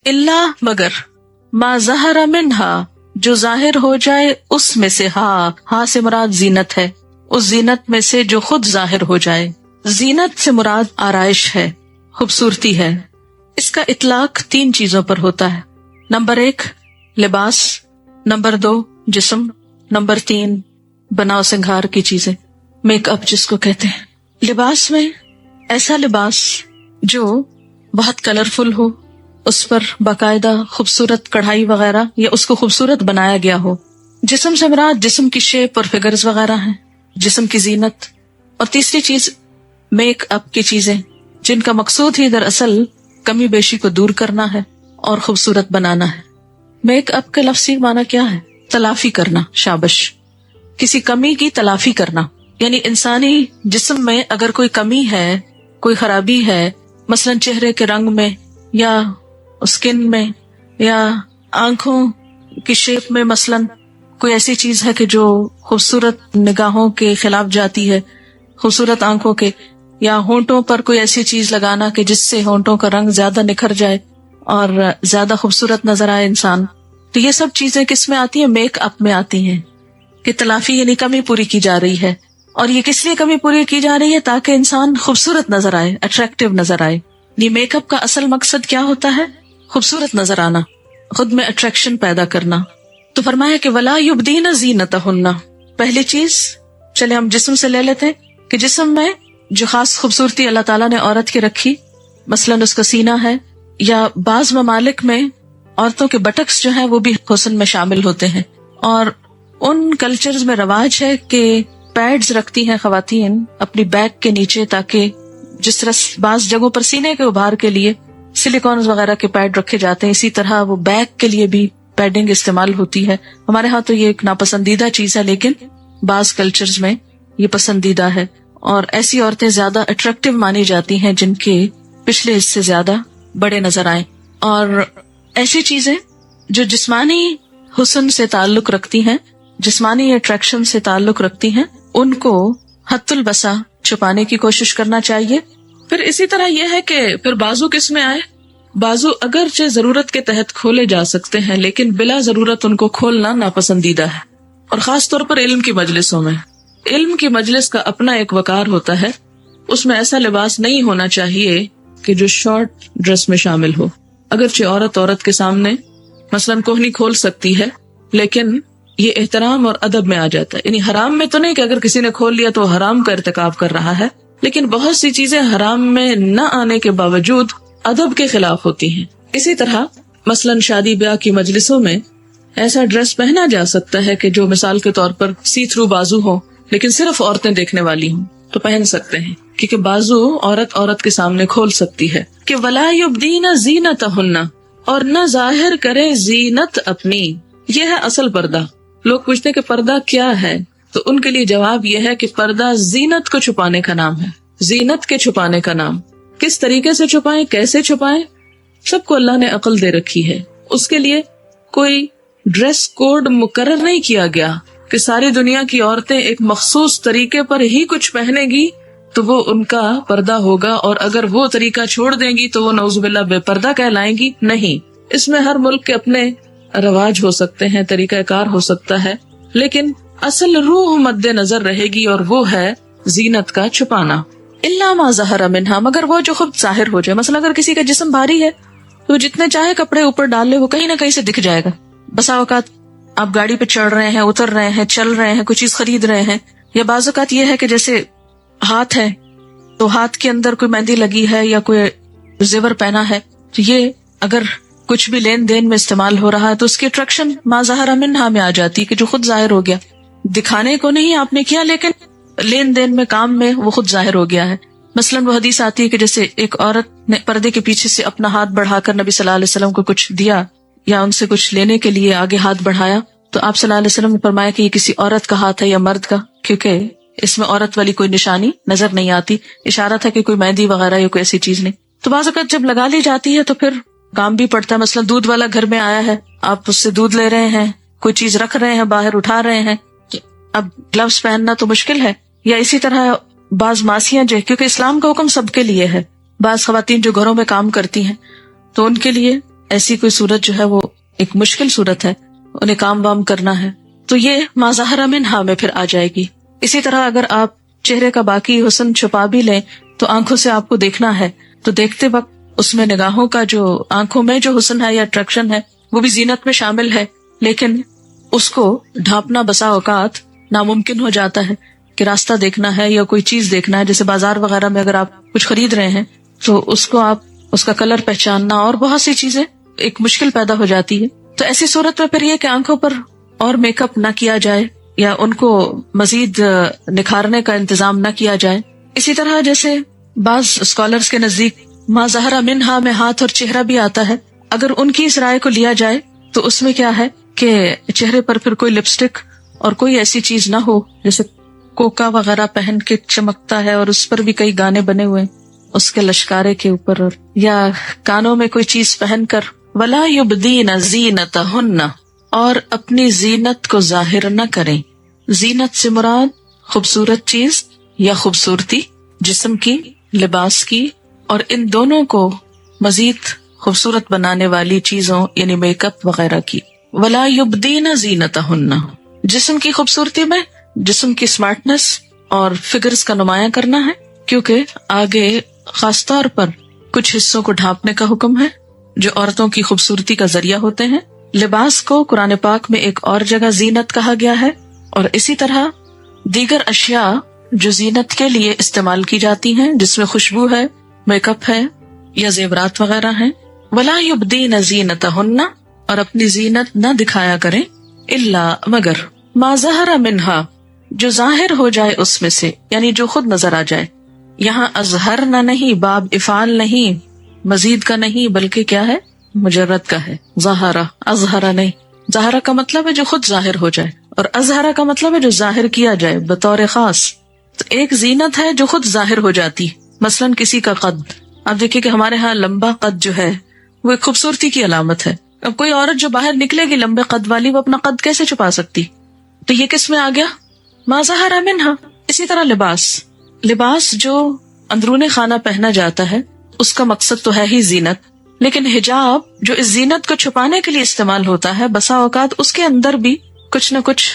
اللہ مگر، ما ظہر منہا جو ظاہر ہو جائے اس میں سے، ہاں سے مراد زینت ہے، اس زینت میں سے جو خود ظاہر ہو جائے. زینت سے مراد آرائش ہے، خوبصورتی ہے. اس کا اطلاق 3 چیزوں پر ہوتا ہے. نمبر 1 لباس، نمبر 2 جسم، نمبر 3 بناؤ سنگھار کی چیزیں، میک اپ جس کو کہتے ہیں. لباس میں ایسا لباس جو بہت کلرفل ہو، اس پر باقاعدہ خوبصورت کڑھائی وغیرہ یا اس کو خوبصورت بنایا گیا ہو. جسم سے مراد جسم کی شیپ اور فگرز وغیرہ ہیں، جسم کی زینت. اور تیسری چیز میک اپ کی چیزیں، جن کا مقصود ہی دراصل کمی بیشی کو دور کرنا ہے اور خوبصورت بنانا ہے. میک اپ کا لفظی معنی کیا ہے؟ تلافی کرنا. شابش، کسی کمی کی تلافی کرنا. یعنی انسانی جسم میں اگر کوئی کمی ہے، کوئی خرابی ہے، مثلا چہرے کے رنگ میں یا اسکن میں یا آنکھوں کی شیپ میں، مثلا کوئی ایسی چیز ہے کہ جو خوبصورت نگاہوں کے خلاف جاتی ہے، خوبصورت آنکھوں کے، یا ہونٹوں پر کوئی ایسی چیز لگانا کہ جس سے ہونٹوں کا رنگ زیادہ نکھر جائے اور زیادہ خوبصورت نظر آئے انسان. تو یہ سب چیزیں کس میں آتی ہیں؟ میک اپ میں آتی ہیں. کہ تلافی یعنی کمی پوری کی جا رہی ہے. اور یہ کس لیے کمی پوری کی جا رہی ہے؟ تاکہ انسان خوبصورت نظر آئے، اٹریکٹیو نظر آئے. یہ میک اپ کا اصل مقصد کیا ہوتا ہے؟ خوبصورت نظر آنا، خود میں اٹریکشن پیدا کرنا. تو فرمایا کہ ولا یبدین زینتہن. پہلی چیز چلے ہم جسم سے لے لیتے ہیں کہ جسم میں جو خاص خوبصورتی اللہ تعالیٰ نے عورت کی رکھی، مثلا اس کا سینہ ہے، یا بعض ممالک میں عورتوں کے بٹکس جو ہیں وہ بھی حسن میں شامل ہوتے ہیں. اور ان کلچرز میں رواج ہے کہ پیڈز رکھتی ہیں خواتین اپنی بیک کے نیچے، تاکہ جس طرح بعض جگہوں پر سینے کے ابھار کے لیے سلیکونز وغیرہ کے پیڈ رکھے جاتے ہیں، اسی طرح وہ بیک کے لیے بھی پیڈنگ استعمال ہوتی ہے. ہمارے ہاں تو یہ ایک ناپسندیدہ چیز ہے، لیکن بعض کلچرز میں یہ پسندیدہ ہے. اور ایسی عورتیں زیادہ اٹریکٹیو مانی جاتی ہیں جن کے پچھلے حصے زیادہ بڑے نظر آئیں. اور ایسی چیزیں جو جسمانی حسن سے تعلق رکھتی ہیں، جسمانی اٹریکشن سے تعلق رکھتی ہیں، ان کو حد البسا چھپانے کی کوشش کرنا چاہیے. پھر اسی طرح یہ ہے کہ پھر بازو کس میں آئے؟ بازو اگرچہ ضرورت کے تحت کھولے جا سکتے ہیں، لیکن بلا ضرورت ان کو کھولنا ناپسندیدہ ہے. اور خاص طور پر علم کی مجلسوں میں، علم کی مجلس کا اپنا ایک وقار ہوتا ہے. اس میں ایسا لباس نہیں ہونا چاہیے کہ جو شارٹ ڈریس میں شامل ہو. اگرچہ عورت کے سامنے مثلاً کوہنی کھول سکتی ہے، لیکن یہ احترام اور ادب میں آ جاتا ہے. یعنی حرام میں تو نہیں کہ اگر کسی نے کھول لیا تو حرام کا ارتکاب کر رہا ہے، لیکن بہت سی چیزیں حرام میں نہ آنے کے باوجود ادب کے خلاف ہوتی ہیں. اسی طرح مثلاً شادی بیاہ کی مجلسوں میں ایسا ڈریس پہنا جا سکتا ہے کہ جو مثال کے طور پر سی تھرو بازو ہو، لیکن صرف عورتیں دیکھنے والی ہوں تو پہن سکتے ہیں، کیونکہ بازو عورت کے سامنے کھول سکتی ہے. کہ ولا یبدین زینتہن، اور نہ ظاہر کرے زینت اپنی. یہ ہے اصل پردہ. لوگ پوچھتے ہیں کہ پردہ کیا ہے، تو ان کے لیے جواب یہ ہے کہ پردہ زینت کو چھپانے کا نام ہے، زینت کے چھپانے کا نام. کس طریقے سے چھپائیں، کیسے چھپائیں، سب کو اللہ نے عقل دے رکھی ہے. اس کے لیے کوئی ڈریس کوڈ مقرر نہیں کیا گیا کہ ساری دنیا کی عورتیں ایک مخصوص طریقے پر ہی کچھ پہنے گی تو وہ ان کا پردہ ہوگا، اور اگر وہ طریقہ چھوڑ دیں گی تو وہ نعوذ باللہ بے پردہ کہلائیں گی. نہیں، اس میں ہر ملک کے اپنے رواج ہو سکتے ہیں، طریقہ کار ہو سکتا ہے، لیکن اصل روح مد نظر رہے گی، اور وہ ہے زینت کا چھپانا. الا ما ظہر منہا، مگر وہ جو خود ظاہر ہو جائے. مثلا اگر کسی کا جسم بھاری ہے تو جتنے چاہے کپڑے اوپر ڈال لے، وہ کہیں نہ کہیں سے دکھ جائے گا. بسا اوقات آپ گاڑی پہ چڑھ رہے ہیں، اتر رہے ہیں، چل رہے ہیں، کوئی چیز خرید رہے ہیں، یا بعض اوقات یہ ہے کہ جیسے ہاتھ ہے تو ہاتھ کے اندر کوئی مہندی لگی ہے یا کوئی زیور پہنا ہے، تو یہ اگر کچھ بھی لین دین میں استعمال ہو رہا ہے تو اس کی اٹریکشن ما ظہر منہا میں آ جاتی ہے کہ جو خود ظاہر ہو گیا. دکھانے کو نہیں آپ نے کیا، لیکن لین دین میں، کام میں وہ خود ظاہر ہو گیا ہے. مثلاً وہ حدیث آتی ہے کہ جیسے ایک عورت نے پردے کے پیچھے سے اپنا ہاتھ بڑھا کر نبی صلی اللہ علیہ وسلم کو کچھ دیا یا ان سے کچھ لینے کے لیے آگے ہاتھ بڑھایا، تو آپ صلی اللہ علیہ وسلم نے فرمایا کہ یہ کسی عورت کا ہاتھ ہے یا مرد کا، کیونکہ اس میں عورت والی کوئی نشانی نظر نہیں آتی. اشارہ تھا کہ کوئی مہندی وغیرہ یا کوئی ایسی چیز نہیں. تو بعض اوقات جب لگا لی جاتی ہے تو پھر کام بھی پڑتا ہے. مثلا دودھ والا گھر میں آیا ہے، آپ اس سے دودھ لے رہے ہیں، کوئی چیز رکھ رہے ہیں، باہر اٹھا رہے ہیں، اب گلوز پہننا تو مشکل ہے. یا اسی طرح بعض ماسیاں جو، کیونکہ اسلام کا حکم سب کے لیے ہے، بعض خواتین جو گھروں میں کام کرتی ہیں تو ان کے لیے ایسی کوئی صورت جو ہے وہ ایک مشکل صورت ہے, انہیں کام وام کرنا ہے, تو یہ ما ظہر منہا میں پھر آ جائے گی. اسی طرح اگر آپ چہرے کا باقی حسن چھپا بھی لیں تو آنکھوں سے آپ کو دیکھنا ہے, تو دیکھتے وقت اس میں نگاہوں کا جو آنکھوں میں جو حسن ہے یا اٹریکشن ہے وہ بھی زینت میں شامل ہے, لیکن اس کو ڈھانپنا بسا اوقات ناممکن ہو جاتا ہے کہ راستہ دیکھنا ہے یا کوئی چیز دیکھنا ہے, جیسے بازار وغیرہ میں اگر آپ کچھ خرید رہے ہیں تو اس کو آپ اس کا کلر پہچاننا اور بہت سی چیزیں ایک مشکل پیدا ہو جاتی ہے. تو ایسی صورت میں پھر یہ کہ آنکھوں پر اور میک اپ نہ کیا جائے یا ان کو مزید نکھارنے کا انتظام نہ کیا جائے. اسی طرح جیسے بعض اسکالرز کے نزدیک ما ظہر منہا میں ہاتھ اور چہرہ بھی آتا ہے, اگر ان کی اس رائے کو لیا جائے تو اس میں کیا ہے کہ چہرے پر پھر کوئی لپسٹک اور کوئی ایسی چیز نہ ہو جیسے کوکا وغیرہ پہن کے چمکتا ہے اور اس پر بھی کئی گانے بنے ہوئے اس کے لشکارے کے اوپر, یا کانوں میں کوئی چیز پہن کر ولا یبدین زینتہن, اور اپنی زینت کو ظاہر نہ کریں. زینت سے مراد خوبصورت چیز یا خوبصورتی جسم کی, لباس کی, اور ان دونوں کو مزید خوبصورت بنانے والی چیزوں یعنی میک اپ وغیرہ کی. ولا یبدین زینتہن, جسم کی خوبصورتی میں جسم کی سمارٹنس اور فگرز کا نمایاں کرنا ہے, کیونکہ آگے خاص طور پر کچھ حصوں کو ڈھانپنے کا حکم ہے جو عورتوں کی خوبصورتی کا ذریعہ ہوتے ہیں. لباس کو قرآن پاک میں ایک اور جگہ زینت کہا گیا ہے, اور اسی طرح دیگر اشیاء جو زینت کے لیے استعمال کی جاتی ہیں جس میں خوشبو ہے, میک اپ ہے یا زیورات وغیرہ ہیں. ولا یبدین زینتہن, اور اپنی زینت نہ دکھایا کریں, الا مگر ما ظہر منہا جو ظاہر ہو جائے اس میں سے, یعنی جو خود نظر آ جائے. یہاں اظہر نہ نہیں, باب افعال نہیں, مزید کا نہیں, بلکہ کیا ہے مجرد کا ہے. ظاہرہ اظہرہ نہیں, ظاہرہ کا مطلب ہے جو خود ظاہر ہو جائے, اور اظہرہ کا مطلب ہے جو ظاہر کیا جائے بطور خاص. تو ایک زینت ہے جو خود ظاہر ہو جاتی, مثلاً کسی کا قد. آپ دیکھیں کہ ہمارے ہاں لمبا قد جو ہے وہ ایک خوبصورتی کی علامت ہے. اب کوئی عورت جو باہر نکلے گی لمبے قد والی, وہ اپنا قد کیسے چھپا سکتی؟ تو یہ کس میں آ گیا؟ ما ظہر منہا. اسی طرح لباس جو اندرون خانہ پہنا جاتا ہے اس کا مقصد تو ہے ہی زینت, لیکن حجاب جو اس زینت کو چھپانے کے لیے استعمال ہوتا ہے بسا اوقات اس کے اندر بھی کچھ نہ کچھ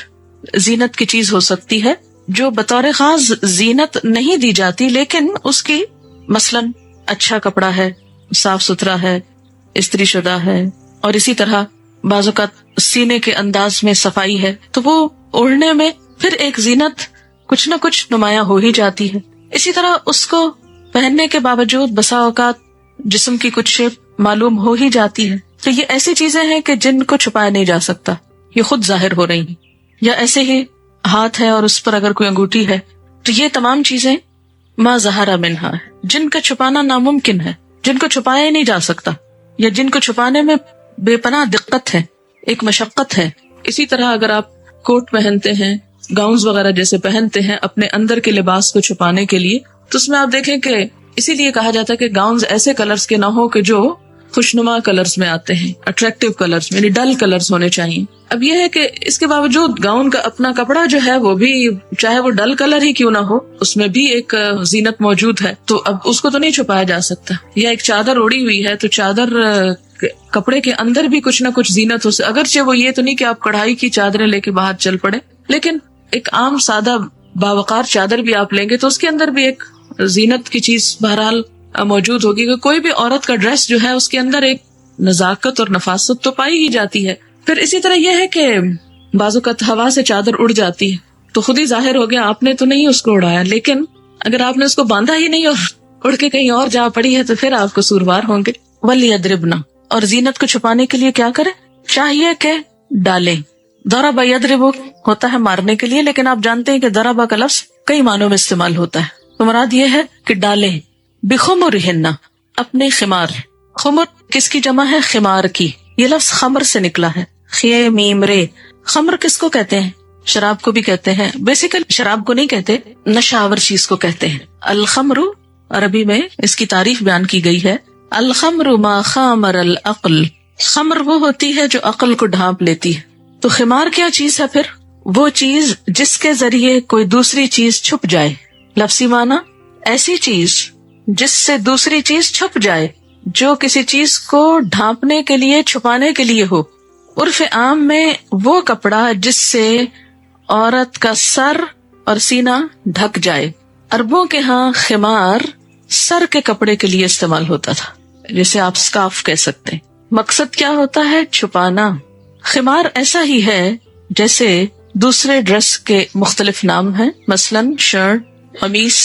زینت کی چیز ہو سکتی ہے جو بطور خاص زینت نہیں دی جاتی, لیکن اس کی مثلاً اچھا کپڑا ہے, صاف ستھرا ہے, استری شدہ ہے, اور اسی طرح بعض اوقات سینے کے انداز میں صفائی ہے, تو وہ اوڑھنے میں پھر ایک زینت کچھ نہ کچھ نمایاں ہو ہی جاتی ہے. اسی طرح اس کو پہننے کے باوجود بسا اوقات جسم کی کچھ شیپ معلوم ہو ہی جاتی ہے. تو یہ ایسی چیزیں ہیں کہ جن کو چھپایا نہیں جا سکتا, یہ خود ظاہر ہو رہی ہیں. یا ایسے ہی ہاتھ ہے اور اس پر اگر کوئی انگوٹھی ہے, تو یہ تمام چیزیں ما ظہر منہا ہے جن کا چھپانا ناممکن ہے, جن کو چھپایا ہی نہیں جا سکتا, یا جن کو چھپانے میں بے پناہ دقت ہے, ایک مشقت ہے. اسی طرح اگر آپ کوٹ پہنتے ہیں, گاؤنز وغیرہ جیسے پہنتے ہیں اپنے اندر کے لباس کو چھپانے کے لیے, تو اس میں آپ دیکھیں کہ اسی لیے کہا جاتا ہے کہ گاؤنز ایسے کلرز کے نہ ہو کہ جو خوشنما کلرز میں آتے ہیں, اٹریکٹیو کلرز میں, یعنی ڈل کلرز ہونے چاہیے. اب یہ ہے کہ اس کے باوجود گاؤن کا اپنا کپڑا جو ہے وہ بھی چاہے وہ ڈل کلر ہی کیوں نہ ہو, اس میں بھی ایک زینت موجود ہے, تو اب اس کو تو نہیں چھپایا جا سکتا. یا ایک چادر اوڑی ہوئی ہے تو چادر کپڑے کے اندر بھی کچھ نہ کچھ زینت ہو سکتی, اگرچہ وہ یہ تو نہیں کہ آپ کڑھائی کی چادریں لے کے باہر چل پڑے, لیکن ایک عام سادہ باوقار چادر بھی آپ لیں گے تو اس کے اندر بھی ایک زینت کی چیز بہرحال موجود ہوگی. کہ کوئی بھی عورت کا ڈریس جو ہے اس کے اندر ایک نزاکت اور نفاست تو پائی ہی جاتی ہے. پھر اسی طرح یہ ہے کہ بعض اوقات ہوا سے چادر اڑ جاتی ہے تو خود ہی ظاہر ہو گیا, آپ نے تو نہیں اس کو اڑایا, لیکن اگر آپ نے اس کو باندھا ہی نہیں اور اڑ کے کہیں اور جا پڑی ہے تو پھر آپ قصوروار ہوں گے. وَلْيَضْرِبْنَ, اور زینت کو چھپانے کے لیے کیا کریں, چاہیے کہ ڈالیں. ضرب یضرب ہوتا ہے مارنے کے لیے, لیکن آپ جانتے ہیں کہ ضرب کا لفظ کئی معنوں میں استعمال ہوتا ہے, تو مراد یہ ہے کہ ڈالیں. بخمرہن, اپنے خمار. خمر کس کی جمع ہے؟ خمار کی. یہ لفظ خمر سے نکلا ہے, خے میم رے. خمر کس کو کہتے ہیں؟ شراب کو بھی کہتے ہیں. بیسیکل شراب کو نہیں کہتے, نشاور چیز کو کہتے ہیں. الخمر عربی میں اس کی تعریف بیان کی گئی ہے, الخمر ما خامر العقل. خمر وہ ہوتی ہے جو عقل کو ڈھانپ لیتی ہے. تو خمار کیا چیز ہے پھر؟ وہ چیز جس کے ذریعے کوئی دوسری چیز چھپ جائے. لفظی معنی ایسی چیز جس سے دوسری چیز چھپ جائے, جو کسی چیز کو ڈھانپنے کے لیے، چھپانے کے لیے ہو. عرف عام میں وہ کپڑا جس سے عورت کا سر اور سینہ ڈھک جائے. عربوں کے ہاں خمار سر کے کپڑے کے لیے استعمال ہوتا تھا، جسے آپ اسکارف کہہ سکتے ہیں. مقصد کیا ہوتا ہے؟ چھپانا. خمار ایسا ہی ہے جیسے دوسرے ڈریس کے مختلف نام ہیں، مثلاً شرٹ، قمیص،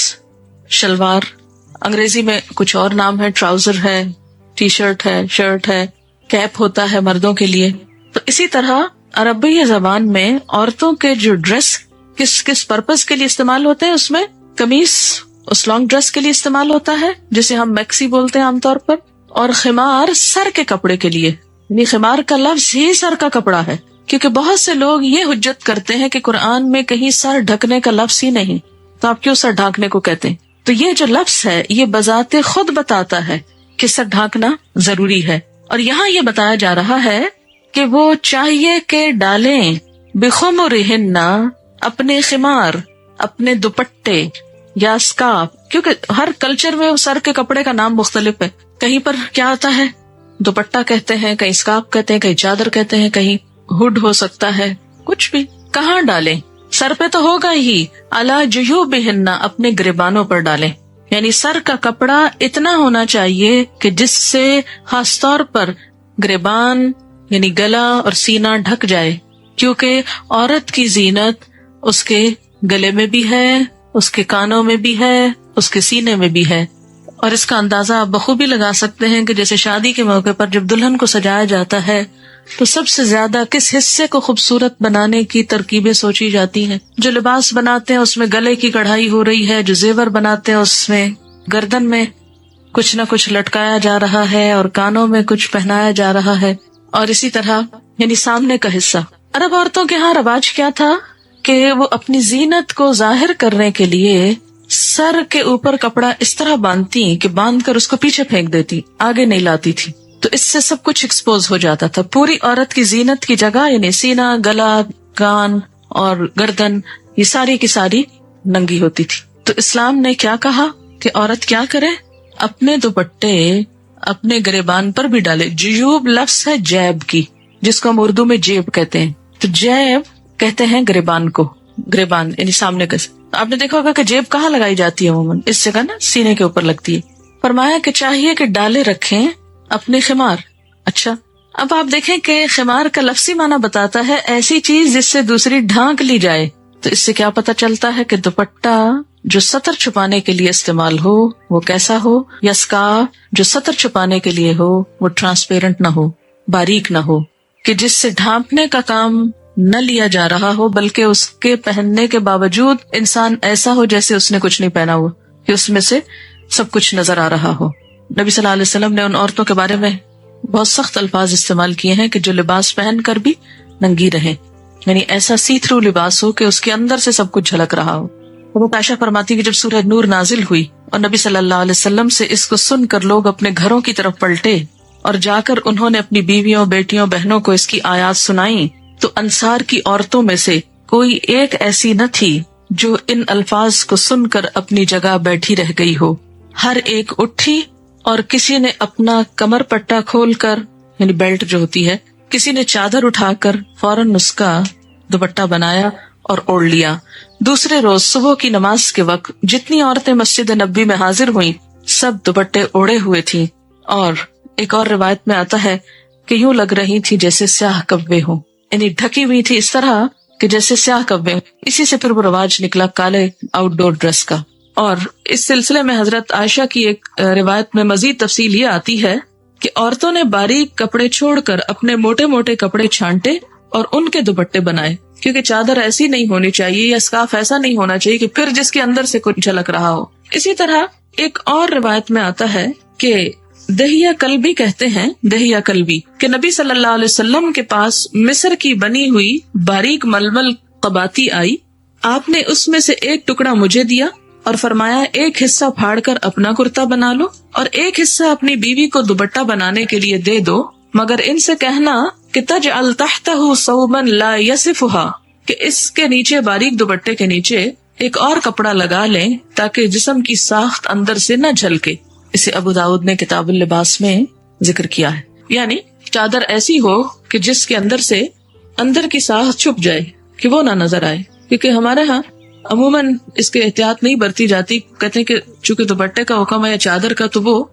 شلوار. انگریزی میں کچھ اور نام ہے، ٹراؤزر ہے، ٹی شرٹ ہے، شرٹ ہے، کیپ ہوتا ہے مردوں کے لیے. تو اسی طرح عربی زبان میں عورتوں کے جو ڈریس کس پرپز کے لیے استعمال ہوتے ہیں، اس میں قمیص اس لانگ ڈریس کے لیے استعمال ہوتا ہے جسے ہم میکسی بولتے ہیں عام طور پر، اور خمار سر کے کپڑے کے لیے. یعنی خمار کا لفظ ہی سر کا کپڑا ہے، کیونکہ بہت سے لوگ یہ حجت کرتے ہیں کہ قرآن میں کہیں سر ڈھکنے کا لفظ ہی نہیں، تو آپ کیوں سر ڈھانکنے کو کہتے ہیں؟ تو یہ جو لفظ ہے یہ بذات خود بتاتا ہے کہ سر ڈھانکنا ضروری ہے. اور یہاں یہ بتایا جا رہا ہے کہ وہ چاہیے کہ ڈالیں بخمرہن، اپنے خمار، اپنے دوپٹے یا اسکارف، کیونکہ ہر کلچر میں سر کے کپڑے کا نام مختلف ہے. کہیں پر کیا آتا ہے؟ دوپٹہ کہتے ہیں، کہیں اسکارف کہتے ہیں، کہیں چادر کہتے ہیں، کہیں ہوڈ ہو سکتا ہے. کچھ بھی کہاں ڈالیں؟ سر پہ تو ہوگا ہی. علی جیوبہن، اپنے گریبانوں پر ڈالیں. یعنی سر کا کپڑا اتنا ہونا چاہیے کہ جس سے خاص طور پر گریبان یعنی گلا اور سینہ ڈھک جائے، کیونکہ عورت کی زینت اس کے گلے میں بھی ہے، اس کے کانوں میں بھی ہے، اس کے سینے میں بھی ہے. اور اس کا اندازہ آپ بخوبی لگا سکتے ہیں کہ جیسے شادی کے موقع پر جب دلہن کو سجایا جاتا ہے تو سب سے زیادہ کس حصے کو خوبصورت بنانے کی ترکیبیں سوچی جاتی ہیں. جو لباس بناتے ہیں اس میں گلے کی کڑھائی ہو رہی ہے، جو زیور بناتے ہیں اس میں گردن میں کچھ نہ کچھ لٹکایا جا رہا ہے اور کانوں میں کچھ پہنایا جا رہا ہے، اور اسی طرح یعنی سامنے کا حصہ. عرب عورتوں کے ہاں رواج کیا تھا کہ وہ اپنی زینت کو ظاہر کرنے کے لیے سر کے اوپر کپڑا اس طرح باندھتی کہ باندھ کر اس کو پیچھے پھینک دیتی، آگے نہیں لاتی تھی. تو اس سے سب کچھ ایکسپوز ہو جاتا تھا. پوری عورت کی زینت کی جگہ یعنی سینہ، گلا، کان اور گردن یہ ساری کی ساری ننگی ہوتی تھی. تو اسلام نے کیا کہا کہ عورت کیا کرے؟ اپنے دوپٹے اپنے گریبان پر بھی ڈالے. جیوب لفظ ہے جیب کی، جس کو ہم اردو میں جیب کہتے ہیں. تو جیب کہتے ہیں گریبان کو، گریبان یعنی سامنے کا. آپ نے دیکھا ہوگا کہ جیب کہاں لگائی جاتی ہے عموماً؟ اس جگہ نا، سینے کے اوپر لگتی ہے. فرمایا کہ چاہیے کہ ڈالے رکھیں اپنے خمار. اچھا، اب آپ دیکھیں کہ خمار کا لفظی معنی بتاتا ہے ایسی چیز جس سے دوسری ڈھانک لی جائے. تو اس سے کیا پتہ چلتا ہے کہ دوپٹہ جو سطر چھپانے کے لیے استعمال ہو وہ کیسا ہو، یا اسکارف جو سطر چھپانے کے لیے ہو وہ ٹرانسپیرنٹ نہ ہو، باریک نہ ہو، کہ جس سے ڈھانپنے کا کام نہ لیا جا رہا ہو، بلکہ اس کے پہننے کے باوجود انسان ایسا ہو جیسے اس نے کچھ نہیں پہنا ہوا، کہ اس میں سے سب کچھ نظر آ رہا ہو. نبی صلی اللہ علیہ وسلم نے ان عورتوں کے بارے میں بہت سخت الفاظ استعمال کیے ہیں کہ جو لباس پہن کر بھی ننگی رہیں، یعنی ایسا سی تھرو لباس ہو کہ اس کے اندر سے سب کچھ جھلک رہا ہو. وہ عائشہ فرماتی کہ جب سورہ نور نازل ہوئی اور نبی صلی اللہ علیہ وسلم سے اس کو سن کر لوگ اپنے گھروں کی طرف پلٹے اور جا کر انہوں نے اپنی بیویوں، بیٹیوں، بہنوں کو اس کی آیات سنائیں، تو انصار کی عورتوں میں سے کوئی ایک ایسی نہ تھی جو ان الفاظ کو سن کر اپنی جگہ بیٹھی رہ گئی ہو. ہر ایک اٹھی اور کسی نے اپنا کمر پٹا کھول کر یعنی بیلٹ جو ہوتی ہے، کسی نے چادر اٹھا کر فوراً اس کا دوپٹہ بنایا اور اوڑھ لیا. دوسرے روز صبح کی نماز کے وقت جتنی عورتیں مسجد نبوی میں حاضر ہوئیں سب دوپٹے اوڑھے ہوئے تھیں، اور ایک اور روایت میں آتا ہے کہ یوں لگ رہی تھی جیسے سیاہ کبے ہوں، یعنی ڈھکی ہوئی تھی اس طرح کہ جیسے سیاہ کبے. اسی سے پھر وہ رواج نکلا کالے آؤٹ ڈور ڈریس کا. اور اس سلسلے میں حضرت عائشہ کی ایک روایت میں مزید تفصیل یہ آتی ہے کہ عورتوں نے باریک کپڑے چھوڑ کر اپنے موٹے موٹے کپڑے چھانٹے اور ان کے دوپٹے بنائے، کیونکہ چادر ایسی نہیں ہونی چاہیے یا اسکارف ایسا نہیں ہونا چاہیے کہ پھر جس کے اندر سے کچھ جھلک رہا ہو. اسی طرح ایک اور روایت میں آتا ہے کہ دہیا کلبی کہتے ہیں، دہیا کلبی، کہ نبی صلی اللہ علیہ وسلم کے پاس مصر کی بنی ہوئی باریک ململ قباتی آئی. آپ نے اس میں سے ایک ٹکڑا مجھے دیا اور فرمایا ایک حصہ پھاڑ کر اپنا کرتا بنا لو اور ایک حصہ اپنی بیوی کو دوپٹہ بنانے کے لیے دے دو، مگر ان سے کہنا کہ تجعل تحتہ ثوبا لا یصفها، کہ اس کے نیچے باریک دوپٹے کے نیچے ایک اور کپڑا لگا لیں تاکہ جسم کی ساخت اندر سے نہ جھلکے. اسے ابو داؤد نے کتاب اللباس میں ذکر کیا ہے. یعنی چادر ایسی ہو کہ جس کے اندر سے اندر کی ساخت چھپ جائے کہ وہ نہ نظر آئے. کیونکہ ہمارے ہاں عموماً اس کے احتیاط نہیں برتی جاتی. کہتے ہیں کہ چونکہ دوپٹے کا حکم ہے یا چادر کا تو وہ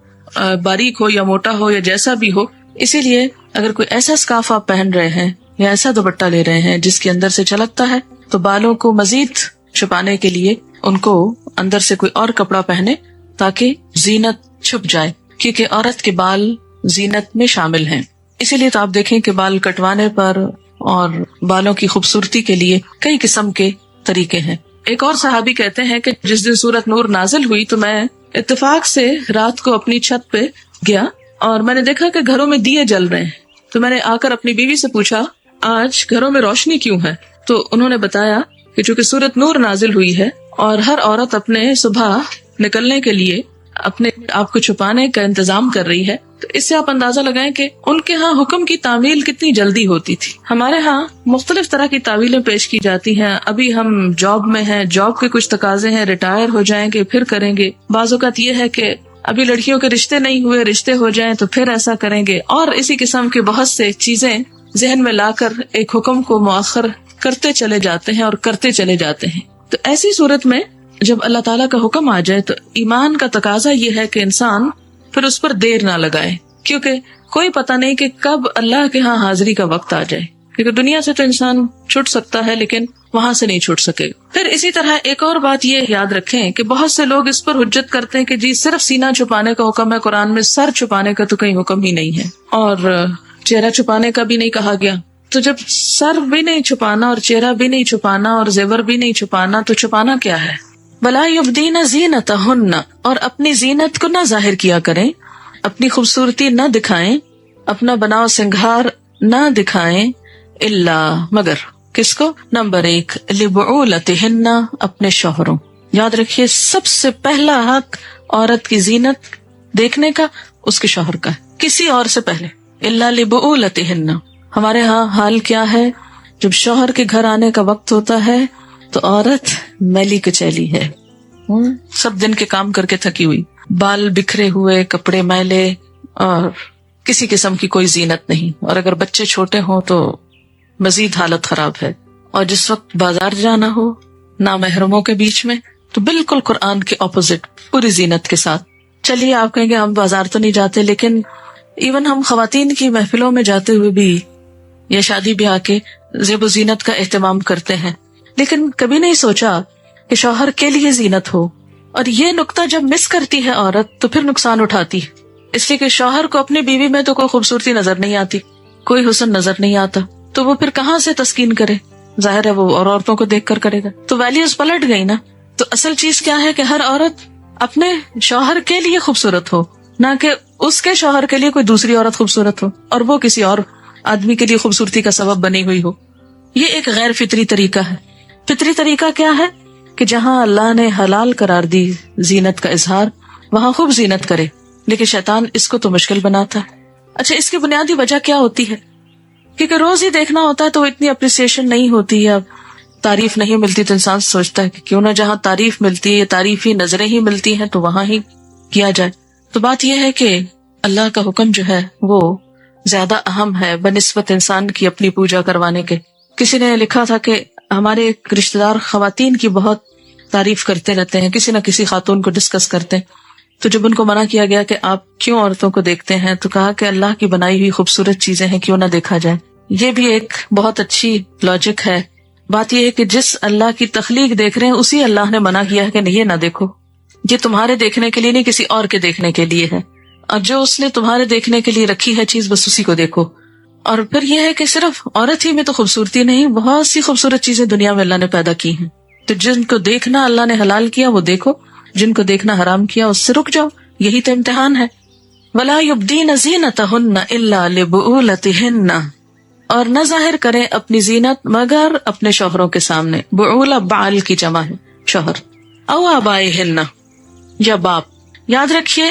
باریک ہو یا موٹا ہو یا جیسا بھی ہو. اسی لیے اگر کوئی ایسا اسکارف آپ پہن رہے ہیں یا ایسا دوپٹہ لے رہے ہیں جس کے اندر سے چھلکتا ہے تو بالوں کو مزید چھپانے کے لیے ان کو اندر سے کوئی اور کپڑا پہنے تاکہ زینت چھپ جائے. کیونکہ عورت کے بال زینت میں شامل ہیں. اسی لیے تو آپ دیکھیں کہ بال کٹوانے پر اور بالوں کی خوبصورتی کے لیے کئی قسم کے طریقے ہیں. ایک اور صحابی کہتے ہیں کہ جس دن سورت نور نازل ہوئی تو میں اتفاق سے رات کو اپنی چھت پہ گیا اور میں نے دیکھا کہ گھروں میں دیے جل رہے ہیں. تو میں نے آ کر اپنی بیوی سے پوچھا آج گھروں میں روشنی کیوں ہے؟ تو انہوں نے بتایا کہ چونکہ سورت نور نازل ہوئی ہے اور ہر عورت اپنے صبح نکلنے کے لیے اپنے آپ کو چھپانے کا انتظام کر رہی ہے. تو اس سے آپ اندازہ لگائیں کہ ان کے ہاں حکم کی تعمیل کتنی جلدی ہوتی تھی. ہمارے ہاں مختلف طرح کی تعویلیں پیش کی جاتی ہیں. ابھی ہم جاب میں ہیں, جاب کے کچھ تقاضے ہیں, ریٹائر ہو جائیں گے پھر کریں گے. بعض اوقات یہ ہے کہ ابھی لڑکیوں کے رشتے نہیں ہوئے, رشتے ہو جائیں تو پھر ایسا کریں گے. اور اسی قسم کے بہت سے چیزیں ذہن میں لا کر ایک حکم کو مؤخر کرتے چلے جاتے ہیں اور کرتے چلے جاتے ہیں. تو ایسی صورت میں جب اللہ تعالیٰ کا حکم آ جائے تو ایمان کا تقاضا یہ ہے کہ انسان پھر اس پر دیر نہ لگائے, کیونکہ کوئی پتہ نہیں کہ کب اللہ کے ہاں حاضری کا وقت آ جائے. کیونکہ دنیا سے تو انسان چھٹ سکتا ہے لیکن وہاں سے نہیں چھٹ سکے. پھر اسی طرح ایک اور بات یہ یاد رکھیں کہ بہت سے لوگ اس پر حجت کرتے ہیں کہ جی صرف سینہ چھپانے کا حکم ہے قرآن میں, سر چھپانے کا تو کہیں حکم ہی نہیں ہے اور چہرہ چھپانے کا بھی نہیں کہا گیا. تو جب سر بھی نہیں چھپانا اور چہرہ بھی نہیں چھپانا اور زیور بھی نہیں چھپانا تو چھپانا کیا ہے؟ وَلَا يُبْدِينَ زِينَتَهُنَّ, اور اپنی زینت کو نہ ظاہر کیا کریں, اپنی خوبصورتی نہ دکھائیں, اپنا بناؤ سنگھار نہ دکھائیں, الا مگر کس کو؟ نمبر 1 لِبُعُولَتِهِنَّ, اپنے شوہروں. یاد رکھیے سب سے پہلا حق عورت کی زینت دیکھنے کا اس کے شوہر کا ہے, کسی اور سے پہلے. الا لِبُعُولَتِهِنَّ. ہمارے ہاں حال کیا ہے, جب شوہر کے گھر آنے کا وقت ہوتا ہے تو عورت میلی کچیلی ہے, سب دن کے کام کر کے تھکی ہوئی, بال بکھرے ہوئے, کپڑے میلے اور کسی قسم کی کوئی زینت نہیں. اور اگر بچے چھوٹے ہوں تو مزید حالت خراب ہے. اور جس وقت بازار جانا ہو نامحرموں کے بیچ میں تو بالکل قرآن کے اپوزٹ پوری زینت کے ساتھ. چلیے آپ کہیں گے ہم بازار تو نہیں جاتے, لیکن ایون ہم خواتین کی محفلوں میں جاتے ہوئے بھی یا شادی بیاہ کے زیب و زینت کا اہتمام کرتے ہیں, لیکن کبھی نہیں سوچا کہ شوہر کے لیے زینت ہو. اور یہ نقطہ جب مس کرتی ہے عورت تو پھر نقصان اٹھاتی ہے, اس لیے کہ شوہر کو اپنی بیوی میں تو کوئی خوبصورتی نظر نہیں آتی, کوئی حسن نظر نہیں آتا, تو وہ پھر کہاں سے تسکین کرے؟ ظاہر ہے وہ اور عورتوں کو دیکھ کر کرے گا, تو ویلیوز پلٹ گئی نا. تو اصل چیز کیا ہے کہ ہر عورت اپنے شوہر کے لیے خوبصورت ہو, نہ کہ اس کے شوہر کے لیے کوئی دوسری عورت خوبصورت ہو اور وہ کسی اور آدمی کے لیے خوبصورتی کا سبب بنی ہوئی ہو. یہ ایک غیر فطری طریقہ ہے. فطری طریقہ کیا ہے کہ جہاں اللہ نے حلال قرار دی زینت کا اظہار, وہاں خوب زینت کرے, لیکن شیطان اس کو تو مشکل بناتا ہے. اچھا, اس کی بنیادی وجہ کیا ہوتی ہے؟ کیونکہ روز ہی دیکھنا ہوتا ہے تو اتنی اپریسیشن نہیں ہوتی ہے, تعریف نہیں ملتی تو انسان سوچتا ہے کہ کیوں نہ جہاں تعریف ملتی ہے, تعریفی نظریں ہی ملتی ہیں تو وہاں ہی کیا جائے. تو بات یہ ہے کہ اللہ کا حکم جو ہے وہ زیادہ اہم ہے بنسبت انسان کی اپنی پوجا کروانے کے. کسی نے لکھا تھا کہ ہمارے رشتے دار خواتین کی بہت تعریف کرتے رہتے ہیں, کسی نہ کسی خاتون کو ڈسکس کرتے ہیں. تو جب ان کو منع کیا گیا کہ آپ کیوں عورتوں کو دیکھتے ہیں, تو کہا کہ اللہ کی بنائی ہوئی خوبصورت چیزیں ہیں, کیوں نہ دیکھا جائے. یہ بھی ایک بہت اچھی لاجک ہے. بات یہ ہے کہ جس اللہ کی تخلیق دیکھ رہے ہیں اسی اللہ نے منع کیا ہے کہ نہیں یہ نہ دیکھو, یہ تمہارے دیکھنے کے لیے نہیں کسی اور کے دیکھنے کے لیے ہے, اور جو اس نے تمہارے دیکھنے کے لیے رکھی ہے چیز بس اسی کو دیکھو. اور پھر یہ ہے کہ صرف عورت ہی میں تو خوبصورتی نہیں, بہت سی خوبصورت چیزیں دنیا میں اللہ نے پیدا کی ہیں. تو جن کو دیکھنا اللہ نے حلال کیا وہ دیکھو, جن کو دیکھنا حرام کیا اس سے رک جاؤ, یہی تو امتحان ہے. وَلَا يُبْدِينَ زِينَتَهُنَّ إِلَّا لِبُعُولَتِهِنَّ, اور نہ ظاہر کریں اپنی زینت مگر اپنے شوہروں کے سامنے. بعولہ بعل کی جمع ہے, شوہر. او آبائہن, یا باپ. یاد رکھیے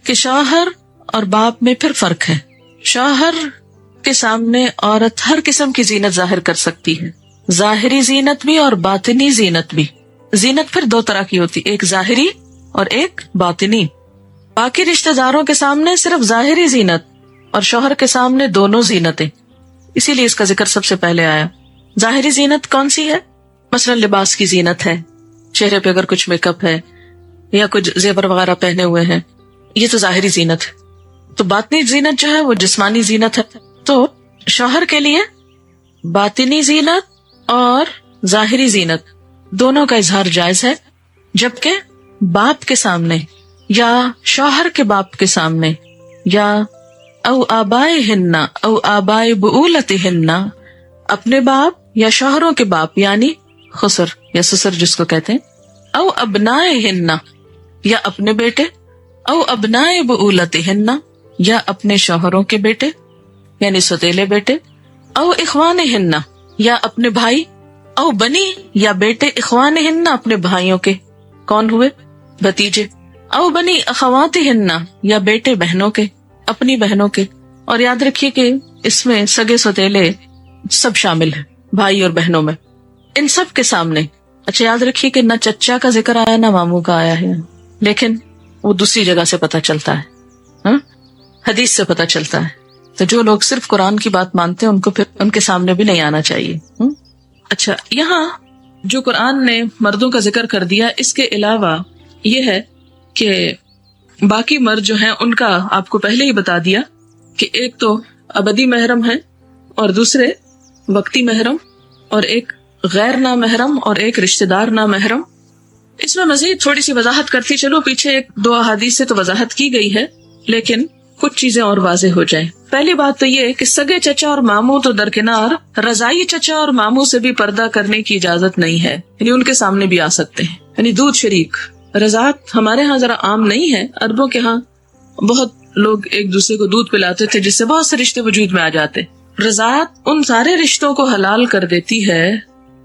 کہ شوہر اور باپ میں پھر فرق ہے. شوہر کے سامنے عورت ہر قسم کی زینت ظاہر کر سکتی ہے, ظاہری زینت بھی اور باطنی زینت بھی. زینت پھر دو طرح کی ہوتی, ایک ظاہری اور ایک باطنی. باقی رشتہ داروں کے سامنے صرف ظاہری زینت اور شوہر کے سامنے دونوں زینتیں، اسی لیے اس کا ذکر سب سے پہلے آیا۔ ظاہری زینت کون سی ہے؟ مثلا لباس کی زینت ہے، چہرے پہ اگر کچھ میک اپ ہے یا کچھ زیور وغیرہ پہنے ہوئے ہیں، یہ تو ظاہری زینت ہے۔ تو باطنی زینت جو ہے وہ جسمانی زینت ہے۔ تو شوہر کے لیے باطنی زینت اور ظاہری زینت دونوں کا اظہار جائز ہے، جبکہ باپ کے سامنے یا شوہر کے باپ کے سامنے یا او آبائے ہننا او آبائے بعولتہننا، اپنے باپ یا شوہروں کے باپ یعنی خسر یا سسر جس کو کہتے ہیں، او ابنائے ہننا یا اپنے بیٹے، او ابنائے بعولتہننا یا اپنے شوہروں کے بیٹے یعنی سوتیلے بیٹے، او اخوانہننا یا اپنے بھائی، او بنی یا بیٹے اخوانہننا اپنے بھائیوں کے، کون ہوئے؟ بھتیجے، او بنی اخواتہننا یا بیٹے بہنوں کے، اپنی بہنوں کے۔ اور یاد رکھیے کہ اس میں سگے سوتیلے سب شامل ہیں، بھائی اور بہنوں میں، ان سب کے سامنے۔ اچھا یاد رکھیے کہ نہ چچا کا ذکر آیا نہ ماموں کا آیا ہے، لیکن وہ دوسری جگہ سے پتہ چلتا ہے، حدیث سے پتہ چلتا ہے۔ تو جو لوگ صرف قرآن کی بات مانتے ہیں ان کو پھر ان کے سامنے بھی نہیں آنا چاہیے۔ اچھا، یہاں جو قرآن نے مردوں کا ذکر کر دیا، اس کے علاوہ یہ ہے کہ باقی مرد جو ہیں ان کا آپ کو پہلے ہی بتا دیا کہ ایک تو ابدی محرم ہے اور دوسرے وقتی محرم اور ایک غیر نامحرم اور ایک رشتہ دار نامحرم۔ اس میں مزید تھوڑی سی وضاحت کرتی چلو، پیچھے ایک دو احادیث سے تو وضاحت کی گئی ہے، لیکن کچھ چیزیں اور واضح ہو جائیں۔ پہلی بات تو یہ کہ سگے چچا اور ماموں تو درکنار، رضائی چچا اور ماموں سے بھی پردہ کرنے کی اجازت نہیں ہے، یعنی ان کے سامنے بھی آ سکتے ہیں۔ یعنی دودھ شریک رضاعت ہمارے ہاں ذرا عام نہیں ہے، عربوں کے ہاں بہت لوگ ایک دوسرے کو دودھ پلاتے تھے جس سے بہت سے رشتے وجود میں آ جاتے۔ رضاعت ان سارے رشتوں کو حلال کر دیتی ہے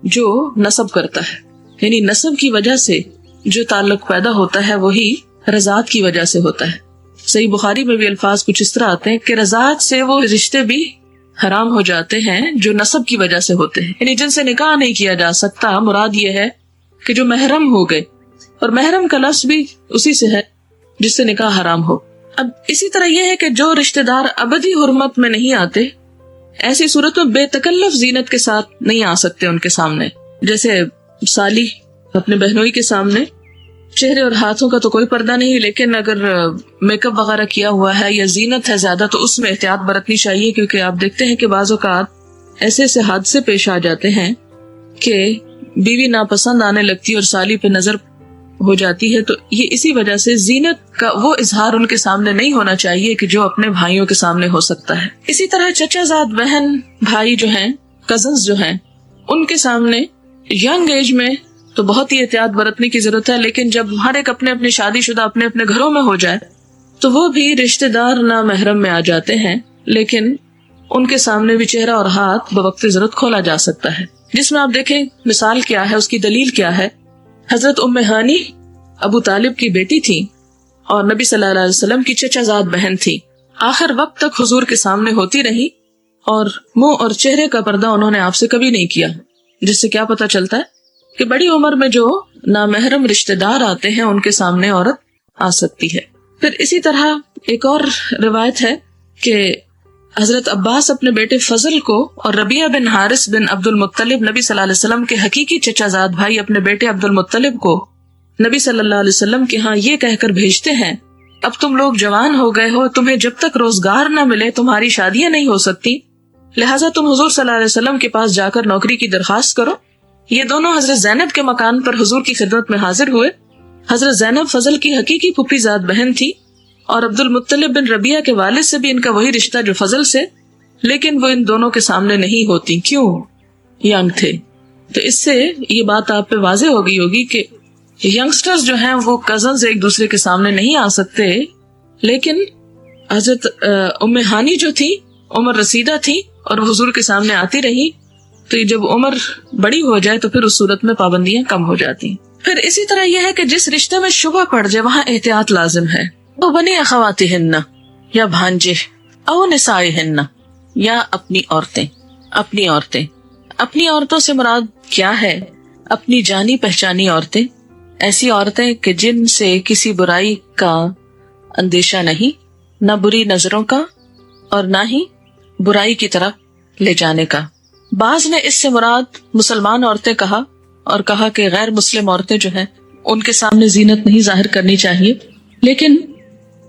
جو نسب کرتا ہے، یعنی نسب کی وجہ سے جو تعلق پیدا ہوتا ہے وہی رضاعت کی وجہ سے ہوتا ہے۔ صحیح بخاری میں بھی الفاظ کچھ اس طرح آتے ہیں کہ رضاعت سے وہ رشتے بھی حرام ہو جاتے ہیں جو نسب کی وجہ سے ہوتے ہیں، یعنی جن سے نکاح نہیں کیا جا سکتا۔ مراد یہ ہے کہ جو محرم ہو گئے، اور محرم کا لفظ بھی اسی سے ہے جس سے نکاح حرام ہو۔ اب اسی طرح یہ ہے کہ جو رشتہ دار ابدی حرمت میں نہیں آتے، ایسی صورت میں بے تکلف زینت کے ساتھ نہیں آ سکتے ان کے سامنے، جیسے سالی اپنے بہنوئی کے سامنے چہرے اور ہاتھوں کا تو کوئی پردہ نہیں، لیکن اگر میک اپ وغیرہ کیا ہوا ہے یا زینت ہے زیادہ تو اس میں احتیاط برتنی چاہیے، کیونکہ آپ دیکھتے ہیں کہ بعض اوقات ایسے ایسے حادثے پیش آ جاتے ہیں کہ بیوی ناپسند آنے لگتی اور سالی پہ نظر ہو جاتی ہے۔ تو یہ اسی وجہ سے زینت کا وہ اظہار ان کے سامنے نہیں ہونا چاہیے کہ جو اپنے بھائیوں کے سامنے ہو سکتا ہے۔ اسی طرح چچا زاد بہن بھائی جو ہیں، کزنز جو ہیں، ان کے سامنے ینگ ایج میں تو بہت ہی احتیاط برتنے کی ضرورت ہے، لیکن جب ہر ایک اپنے اپنے شادی شدہ اپنے اپنے گھروں میں ہو جائے تو وہ بھی رشتہ دار نامحرم میں آ جاتے ہیں، لیکن ان کے سامنے بھی چہرہ اور ہاتھ بوقت ضرورت کھولا جا سکتا ہے، جس میں آپ دیکھیں مثال کیا ہے، اس کی دلیل کیا ہے۔ حضرت ام ہانی ابو طالب کی بیٹی تھی اور نبی صلی اللہ علیہ وسلم کی چچا زاد بہن تھی، آخر وقت تک حضور کے سامنے ہوتی رہی اور منہ اور چہرے کا پردہ انہوں نے آپ سے کبھی نہیں کیا، جس سے کیا پتہ چلتا ہے کہ بڑی عمر میں جو نامحرم رشتہ دار آتے ہیں ان کے سامنے عورت آ سکتی ہے۔ پھر اسی طرح ایک اور روایت ہے کہ حضرت عباس اپنے بیٹے فضل کو اور ربیعہ بن حارث بن عبد المطلب نبی صلی اللہ علیہ وسلم کے حقیقی چچا زاد بھائی اپنے بیٹے عبد المطلب کو نبی صلی اللہ علیہ وسلم کے ہاں یہ کہہ کر بھیجتے ہیں، اب تم لوگ جوان ہو گئے ہو، تمہیں جب تک روزگار نہ ملے تمہاری شادیاں نہیں ہو سکتی، لہٰذا تم حضور صلی اللہ علیہ وسلم کے پاس جا کر نوکری کی درخواست کرو۔ یہ دونوں حضرت زینب کے مکان پر حضور کی خدمت میں حاضر ہوئے۔ حضرت زینب فضل کی حقیقی پھوپھی زاد بہن تھی اور عبد المطلب بن ربیعہ کے والد سے بھی ان کا وہی رشتہ جو فضل سے، لیکن وہ ان دونوں کے سامنے نہیں ہوتی، کیوں؟ ینگ تھے۔ تو اس سے یہ بات آپ پہ واضح ہو گئی ہوگی کہ ینگسٹرز جو ہیں وہ کزنز ایک دوسرے کے سامنے نہیں آ سکتے، لیکن حضرت ام ہانی جو تھی عمر رسیدہ تھی اور حضور کے سامنے آتی رہی، تو جب عمر بڑی ہو جائے تو پھر اس صورت میں پابندیاں کم ہو جاتی۔ پھر اسی طرح یہ ہے کہ جس رشتے میں شبہ پڑ جائے وہاں احتیاط لازم ہے۔ او بنی اخواتہن یا بھانجے، او نسائہن یا اپنی عورتیں۔ اپنی عورتوں سے مراد کیا ہے؟ اپنی جانی پہچانی عورتیں، ایسی عورتیں کہ جن سے کسی برائی کا اندیشہ نہیں، نہ بری نظروں کا اور نہ ہی برائی کی طرف لے جانے کا۔ بعض نے اس سے مراد مسلمان عورتیں کہا اور کہا کہ غیر مسلم عورتیں جو ہیں ان کے سامنے زینت نہیں ظاہر کرنی چاہیے، لیکن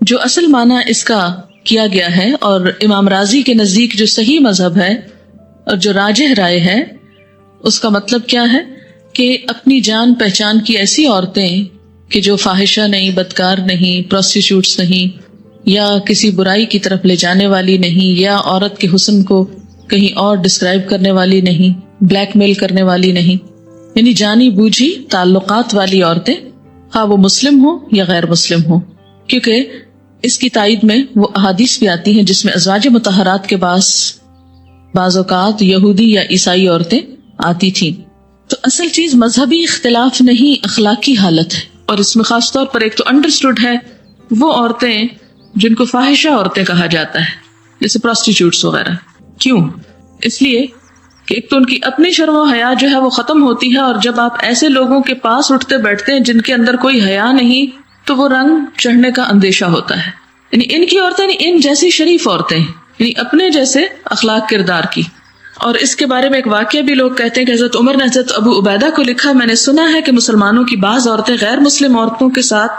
جو اصل معنی اس کا کیا گیا ہے اور امام رازی کے نزدیک جو صحیح مذہب ہے اور جو راجح رائے ہے، اس کا مطلب کیا ہے کہ اپنی جان پہچان کی ایسی عورتیں کہ جو فاحشہ نہیں، بدکار نہیں، پروسٹیٹیوٹس نہیں، یا کسی برائی کی طرف لے جانے والی نہیں، یا عورت کے حسن کو کہیں اور ڈسکرائب کرنے والی نہیں، بلیک میل کرنے والی نہیں، یعنی جانی بوجھی تعلقات والی عورتیں، خواہ وہ مسلم ہوں یا غیر مسلم ہوں، کیونکہ اس کی تائید میں وہ احادیث بھی آتی ہیں جس میں ازواج مطہرات کے بعض اوقات یہودی یا عیسائی عورتیں آتی تھیں۔ تو اصل چیز مذہبی اختلاف نہیں، اخلاقی حالت ہے، اور اس میں خاص طور پر ایک تو انڈرسٹوڈ ہے وہ عورتیں جن کو فاحشہ عورتیں کہا جاتا ہے، جیسے پروسٹیٹیوٹس وغیرہ۔ کیوں؟ اس لیے کہ ایک تو ان کی اپنی شرم و حیا جو ہے وہ ختم ہوتی ہے، اور جب آپ ایسے لوگوں کے پاس اٹھتے بیٹھتے ہیں جن کے اندر کوئی حیا نہیں تو وہ رنگ چڑھنے کا اندیشہ ہوتا ہے۔ یعنی ان کی عورتیں، ان جیسی شریف عورتیں، یعنی اپنے جیسے اخلاق کردار کی۔ اور اس کے بارے میں ایک واقعہ بھی لوگ کہتے ہیں کہ حضرت عمر نے حضرت ابو عبیدہ کو لکھا، میں نے سنا ہے کہ مسلمانوں کی بعض عورتیں غیر مسلم عورتوں کے ساتھ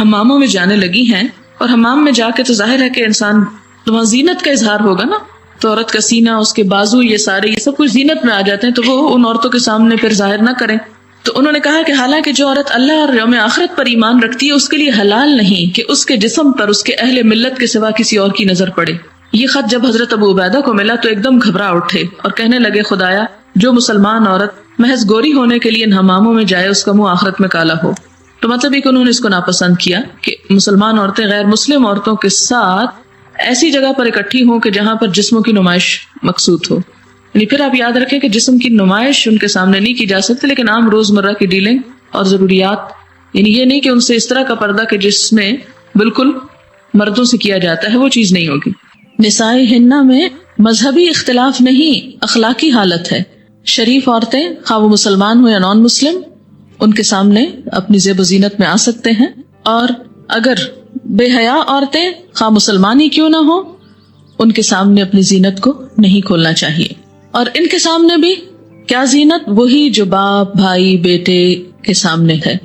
حماموں میں جانے لگی ہیں، اور حمام میں جا کے تو ظاہر ہے کہ انسان وہاں زینت کا اظہار ہوگا نا، تو عورت کا سینہ، اس کے بازو، یہ سب کچھ زینت میں آ جاتے ہیں، تو وہ ان عورتوں کے سامنے پھر ظاہر نہ کریں۔ تو انہوں نے کہا کہ حالانکہ جو عورت اللہ اور یوم آخرت پر ایمان رکھتی ہے اس کے لیے حلال نہیں کہ اس کے جسم پر اس کے اہل ملت کے سوا کسی اور کی نظر پڑے۔ یہ خط جب حضرت ابو عبیدہ کو ملا تو ایک دم گھبرا اٹھے اور کہنے لگے، خدایا جو مسلمان عورت محض گوری ہونے کے لیے ان حماموں میں جائے اس کا منہ آخرت میں کالا ہو۔ تو مطلب یہ کہ انہوں نے اس کو ناپسند کیا کہ مسلمان عورتیں غیر مسلم عورتوں کے ساتھ ایسی جگہ پر اکٹھی ہوں کہ جہاں پر جسموں کی نمائش مقصود ہو۔ یعنی پھر آپ یاد رکھیں کہ جسم کی نمائش ان کے سامنے نہیں کی جا سکتی، لیکن عام روزمرہ کی ڈیلنگ اور ضروریات، یعنی یہ نہیں کہ ان سے اس طرح کا پردہ کہ جس میں بالکل مردوں سے کیا جاتا ہے، وہ چیز نہیں ہوگی۔ نساء ہنہ میں مذہبی اختلاف نہیں، اخلاقی حالت ہے۔ شریف عورتیں خواہ وہ مسلمان ہو یا نان مسلم ان کے سامنے اپنی زیب و زینت میں آ سکتے ہیں، اور اگر بے حیا عورتیں خواہ مسلمان ہی کیوں نہ ہو ان کے سامنے اپنی زینت کو نہیں کھولنا چاہیے۔ اور ان کے سامنے بھی کیا زینت؟ وہی جو باپ، بھائی، بیٹے کے سامنے ہے۔